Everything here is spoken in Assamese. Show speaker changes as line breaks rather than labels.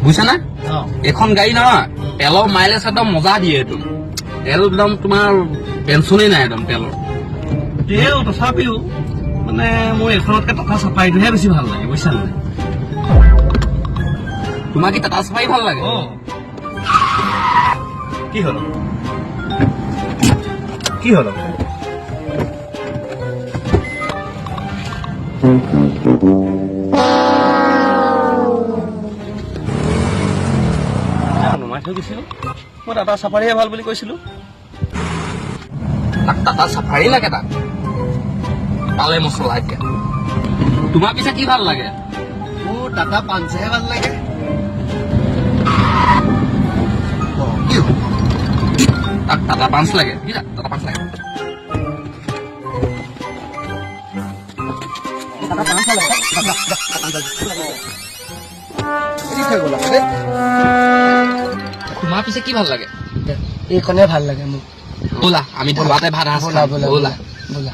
বুজিছা না এখন গাড়ী নহয় তেলৰ মাইলেজ একদম মজা দিয়ে এইটো তেল একদম তোমাৰ টেনচনেই নাই একদম তেলৰ তেও তথাপিও মানে মোৰ এখনতকে টাটা চাফাৰীটোহে বেছি ভাল লাগে বুজিছা নাই তোমাৰ কি টাটা চাফাৰী ভাল লাগে কি হল কি হল নমাই থৈ দিছিলো মই টাটা চাফাৰীহে ভাল বুলি কৈছিলো তাক টাটা চাফাৰী লাগে তাক পালে মছলা এতিয়া তোমাৰ পিছে কি ভাল লাগে মোৰ টাটা পাঞ্চহে ভাল লাগে তাক টাটা পাঞ্চ লাগে কি টাটা পাঞ্চ লাগে তোমাৰ পিছে কি ভাল লাগে
এইখনে ভাল লাগে মোক
ব'লা আমি ধাবাতে ভাত সাজ খাম ব'লা
ব'লা